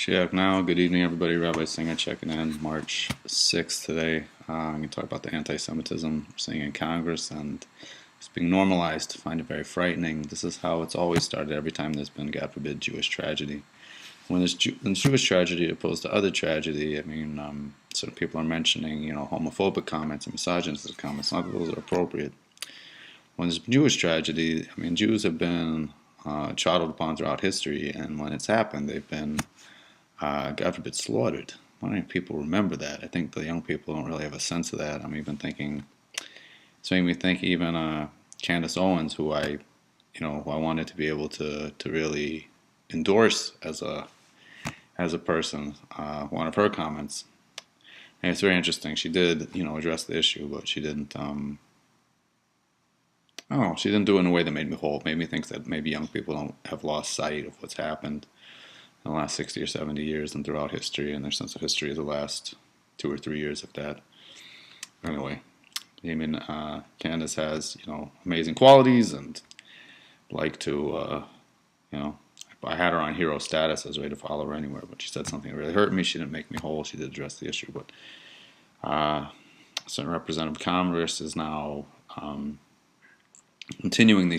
Check now. Good evening, everybody. Rabbi Singer checking in. March 6th today. I'm going to talk about the anti-Semitism we're seeing in Congress, and it's being normalized. I find it very frightening. This is how it's always started every time there's been, God forbid, Jewish tragedy. When there's Jewish tragedy opposed to other tragedy, sort of people are mentioning, homophobic comments and misogynistic comments. Not that those are appropriate. When there's Jewish tragedy, Jews have been trodden upon throughout history, and when it's happened, they've been God forbid, slaughtered. Why don't people remember that? I think the young people don't really have a sense of that. I'm even thinking, it's making me think even Candace Owens, who I wanted to be able to really endorse as a person, one of her comments. And it's very interesting. She did, address the issue, but she didn't, she didn't do it in a way that made me whole. It made me think that maybe young people don't have lost sight of what's happened in the last 60 or 70 years and throughout history, and their sense of history of the last 2 or 3 years of that. Anyway, Candace has, amazing qualities, and like to, I had her on hero status. I was ready to follow her anywhere, but she said something that really hurt me. She didn't make me whole. She did address the issue, but certain representative of Congress is now continuing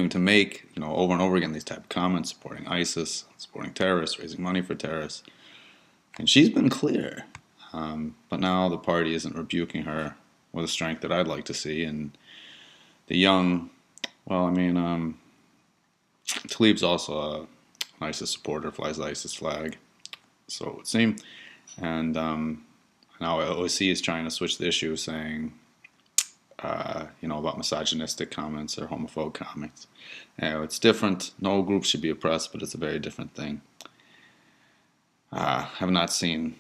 to make, over and over again, these type of comments, supporting ISIS, supporting terrorists, raising money for terrorists. And she's been clear. But now the party isn't rebuking her with a strength that I'd like to see. And the young, Tlaib's also an ISIS supporter, flies the ISIS flag, so it would seem. And now OSC is trying to switch the issue, saying, about misogynistic comments or homophobic comments. It's different. No group should be oppressed, but it's a very different thing. I have not seen,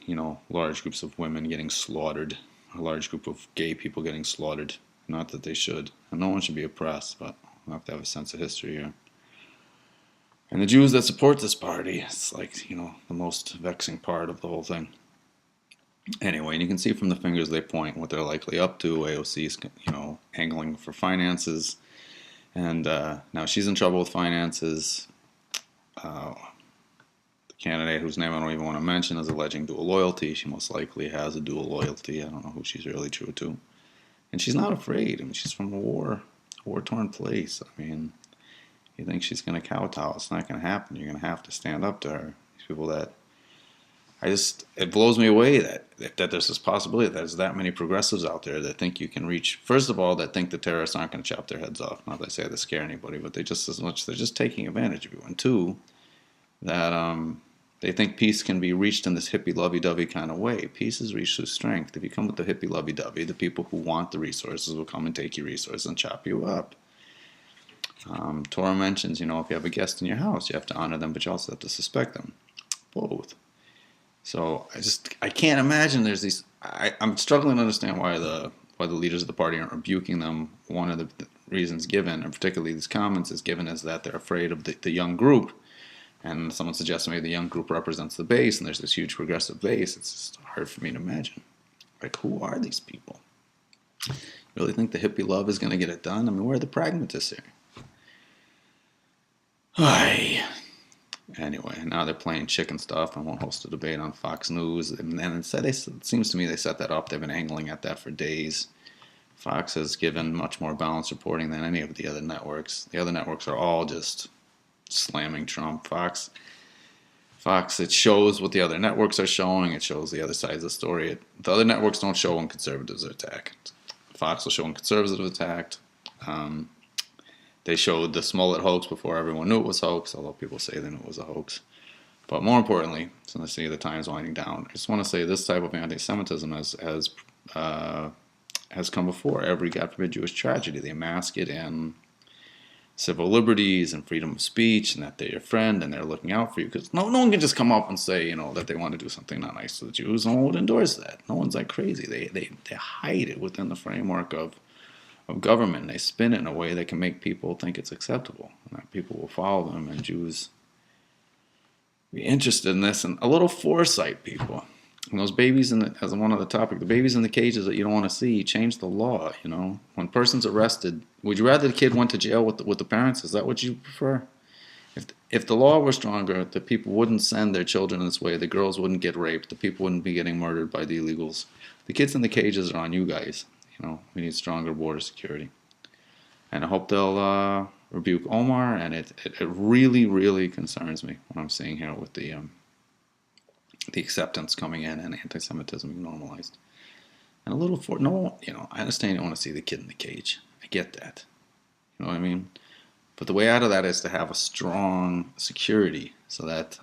large groups of women getting slaughtered, a large group of gay people getting slaughtered. Not that they should. And no one should be oppressed, but we have to have a sense of history here. And the Jews that support this party, it's like, the most vexing part of the whole thing. Anyway, and you can see from the fingers they point what they're likely up to. AOC is, angling for finances, and now she's in trouble with finances. The candidate, whose name I don't even want to mention, is alleging dual loyalty. She most likely has a dual loyalty. I don't know who she's really true to, and she's not afraid. She's from a war-torn place. You think she's going to kowtow? It's not going to happen. You're going to have to stand up to her. These people that. It blows me away that there's this possibility that there's that many progressives out there that think you can reach, first of all, that think the terrorists aren't going to chop their heads off. Not that I say they scare anybody, but they're just taking advantage of you. And two, that they think peace can be reached in this hippie lovey-dovey kind of way. Peace is reached through strength. If you come with the hippie lovey-dovey, the people who want the resources will come and take your resources and chop you up. Torah mentions, if you have a guest in your house, you have to honor them, but you also have to suspect them. Both. So I can't imagine there's these. I'm struggling to understand why the leaders of the party aren't rebuking them. One of the reasons given, and particularly these comments is given, is that they're afraid of the young group. And someone suggests maybe the young group represents the base, and there's this huge progressive base. It's just hard for me to imagine. Like, who are these people? Really think the hippie love is going to get it done? Where are the pragmatists here? Anyway, now they're playing chicken stuff and won't host a debate on Fox News. And it seems to me they set that up. They've been angling at that for days. Fox has given much more balanced reporting than any of the other networks. The other networks are all just slamming Trump. Fox, it shows what the other networks are showing. It shows the other side of the story. The other networks don't show when conservatives are attacked. Fox will show when conservatives are attacked. They showed the Smollett hoax before everyone knew it was a hoax, although people say they knew it was a hoax. But more importantly, since I see the time's winding down, I just want to say this type of anti-Semitism has come before every, God forbid, Jewish tragedy. They mask it in civil liberties and freedom of speech, and that they're your friend and they're looking out for you. Because no one can just come up and say, that they want to do something not nice to the Jews. No one would endorse that. No one's that crazy. They hide it within the framework of government. They spin it in a way that can make people think it's acceptable, and that people will follow them, and Jews be interested in this. And a little foresight, people. And those babies as one other topic, the babies in the cages that you don't want to see, change the law. When a person's arrested, would you rather the kid went to jail with the parents? Is that what you prefer? If the law were stronger, the people wouldn't send their children this way. The girls wouldn't get raped. The people wouldn't be getting murdered by the illegals. The kids in the cages are on you guys. We need stronger border security. And I hope they'll rebuke Omar. And it really, really concerns me what I'm seeing here with the acceptance coming in and anti-Semitism being normalized. And a little for no, I understand you don't want to see the kid in the cage. I get that. You know what I mean? But the way out of that is to have a strong security so that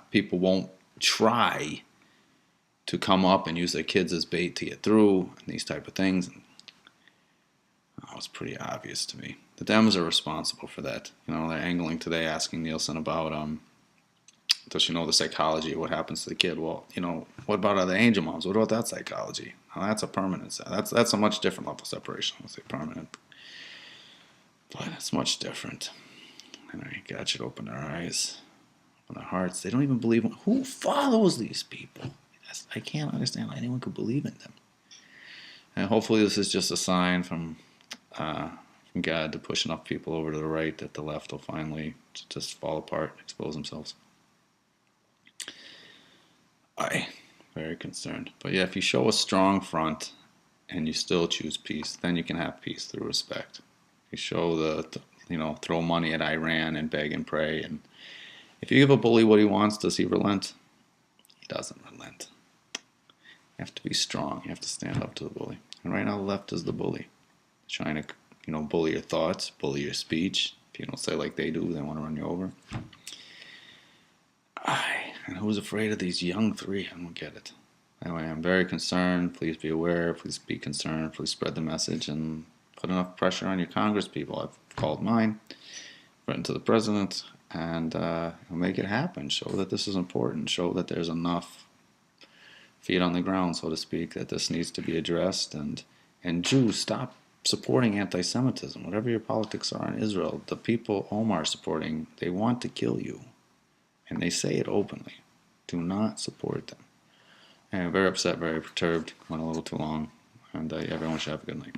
people won't try to come up and use their kids as bait to get through and these type of things. And it's pretty obvious to me. The Dems are responsible for that. They're angling today, asking Nielsen about does she know the psychology of what happens to the kid? Well, what about the angel moms? What about that psychology? Now, that's a permanent. That's a much different level of separation. I would say permanent. But it's much different. God should open their eyes, open their hearts. They don't even believe in who follows these people. I can't understand how anyone could believe in them. And hopefully this is just a sign from God to push enough people over to the right that the left will finally just fall apart, expose themselves. Very concerned. But yeah, if you show a strong front and you still choose peace, then you can have peace through respect. You show throw money at Iran and beg and pray. And if you give a bully what he wants, does he relent? He doesn't relent. You have to be strong. You have to stand up to the bully. And right now the left is the bully. Trying to, bully your thoughts, bully your speech. If you don't say like they do, they want to run you over. And who's afraid of these young three? I don't get it. Anyway, I'm very concerned. Please be aware. Please be concerned. Please spread the message and put enough pressure on your Congress people. I've called mine, written to the president, and make it happen. Show that this is important. Show that there's enough feet on the ground, so to speak, that this needs to be addressed. And Jews, stop supporting anti-Semitism. Whatever your politics are in Israel, the people Omar is supporting, they want to kill you. And they say it openly. Do not support them. And I'm very upset, very perturbed. Went a little too long. And everyone should have a good night.